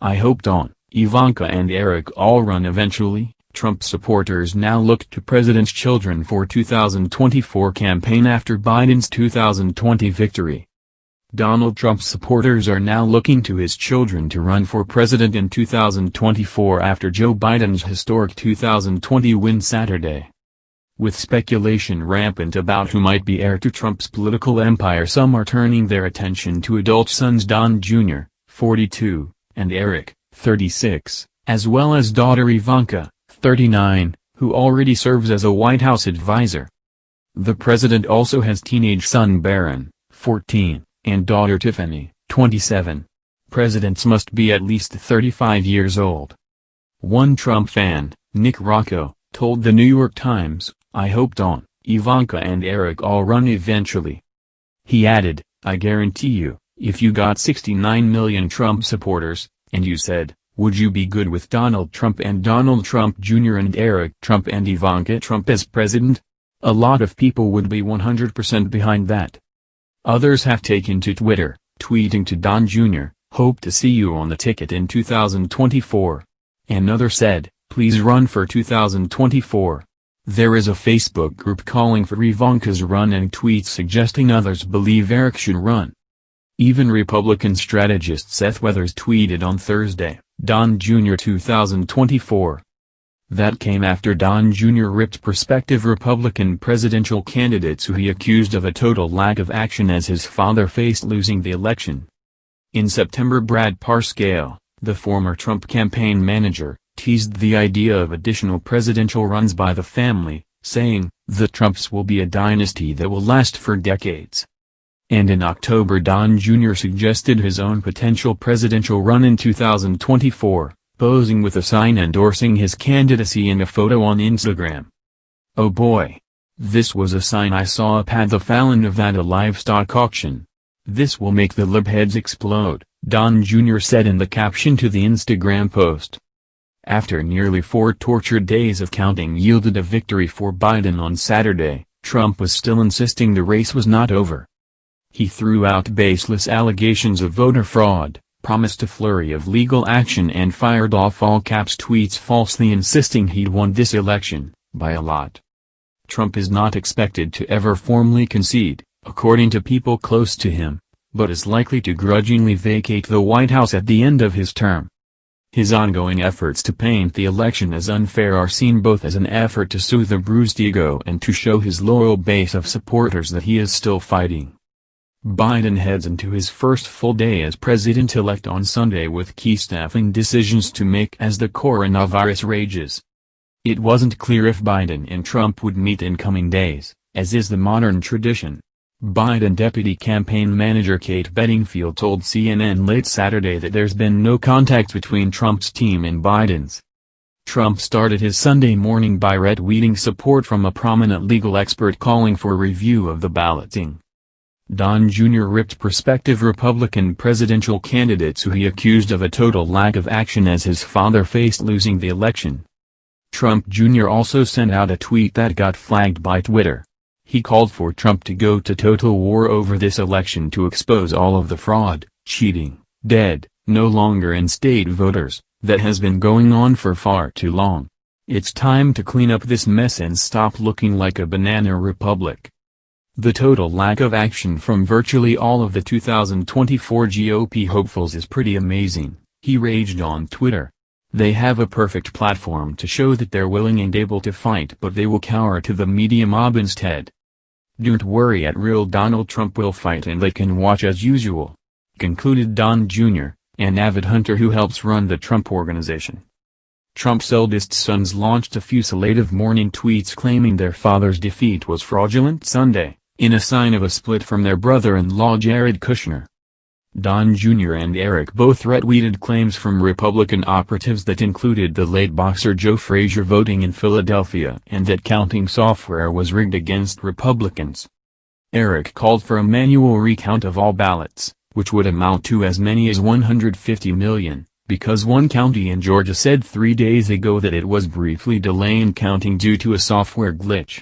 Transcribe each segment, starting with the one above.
I hope Dawn, Ivanka and Eric all run eventually. Trump supporters now look to president's children for 2024 campaign after Biden's 2020 victory. Donald Trump's supporters are now looking to his children to run for president in 2024 after Joe Biden's historic 2020 win Saturday. With speculation rampant about who might be heir to Trump's political empire, some are turning their attention to adult sons Don Jr., 42, and Eric, 36, as well as daughter Ivanka, 39, who already serves as a White House advisor. The president also has teenage son Barron, 14, and daughter Tiffany, 27. Presidents must be at least 35 years old. One Trump fan, Nick Rocco, told the New York Times, "I hope Dawn, Ivanka and Eric all run eventually." He added, "I guarantee you, if you got 69 million Trump supporters, and you said, would you be good with Donald Trump and Donald Trump Jr. and Eric Trump and Ivanka Trump as president? A lot of people would be 100% behind that." Others have taken to Twitter, tweeting to Don Jr., "Hope to see you on the ticket in 2024. Another said, "Please run for 2024. There is a Facebook group calling for Ivanka's run and tweets suggesting others believe Eric should run. Even Republican strategist Seth Weathers tweeted on Thursday, "Don Jr. 2024. That came after Don Jr. ripped prospective Republican presidential candidates who he accused of a total lack of action as his father faced losing the election. In September, Brad Parscale, the former Trump campaign manager, teased the idea of additional presidential runs by the family, saying, "The Trumps will be a dynasty that will last for decades." And in October, Don Jr. suggested his own potential presidential run in 2024, posing with a sign endorsing his candidacy in a photo on Instagram. "Oh boy. This was a sign I saw up at the Fallon Nevada livestock auction. This will make the libheads explode," Don Jr. said in the caption to the Instagram post. After nearly 4 tortured days of counting yielded a victory for Biden on Saturday, Trump was still insisting the race was not over. He threw out baseless allegations of voter fraud, promised a flurry of legal action and fired off all-caps tweets falsely insisting he'd won this election, by a lot. Trump is not expected to ever formally concede, according to people close to him, but is likely to grudgingly vacate the White House at the end of his term. His ongoing efforts to paint the election as unfair are seen both as an effort to soothe a bruised ego and to show his loyal base of supporters that he is still fighting. Biden heads into his first full day as president-elect on Sunday with key staffing decisions to make as the coronavirus rages. It wasn't clear if Biden and Trump would meet in coming days, as is the modern tradition. Biden deputy campaign manager Kate Bedingfield told CNN late Saturday that there's been no contact between Trump's team and Biden's. Trump started his Sunday morning by retweeting support from a prominent legal expert calling for review of the balloting. Don Jr. ripped prospective Republican presidential candidates who he accused of a total lack of action as his father faced losing the election. Trump Jr. also sent out a tweet that got flagged by Twitter. He called for Trump to go to total war over this election to expose all of the fraud, cheating, dead, no longer in-state voters, that has been going on for far too long. It's time to clean up this mess and stop looking like a banana republic. The total lack of action from virtually all of the 2024 GOP hopefuls is pretty amazing, he raged on Twitter. They have a perfect platform to show that they're willing and able to fight, but they will cower to the media mob instead. Don't worry, at real Donald Trump will fight and they can watch as usual," concluded Don Jr., an avid hunter who helps run the Trump Organization. Trump's eldest sons launched a fusillade of morning tweets claiming their father's defeat was fraudulent Sunday, in a sign of a split from their brother-in-law Jared Kushner. Don Jr. and Eric both retweeted claims from Republican operatives that included the late boxer Joe Frazier voting in Philadelphia and that counting software was rigged against Republicans. Eric called for a manual recount of all ballots, which would amount to as many as 150 million, because one county in Georgia said 3 days ago that it was briefly delaying counting due to a software glitch.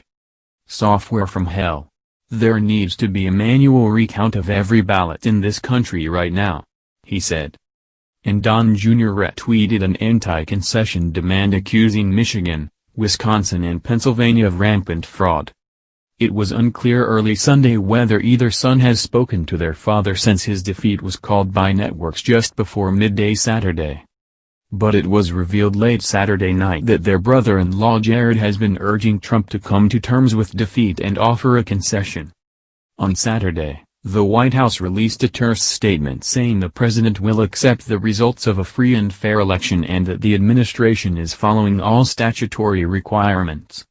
Software from hell. There needs to be a manual recount of every ballot in this country right now, he said. and Don Jr. retweeted an anti-concession demand accusing Michigan, Wisconsin and Pennsylvania of rampant fraud. It was unclear early Sunday whether either son has spoken to their father since his defeat was called by networks just before midday Saturday. But it was revealed late Saturday night that their brother-in-law Jared has been urging Trump to come to terms with defeat and offer a concession. On Saturday, the White House released a terse statement saying the president will accept the results of a free and fair election and that the administration is following all statutory requirements.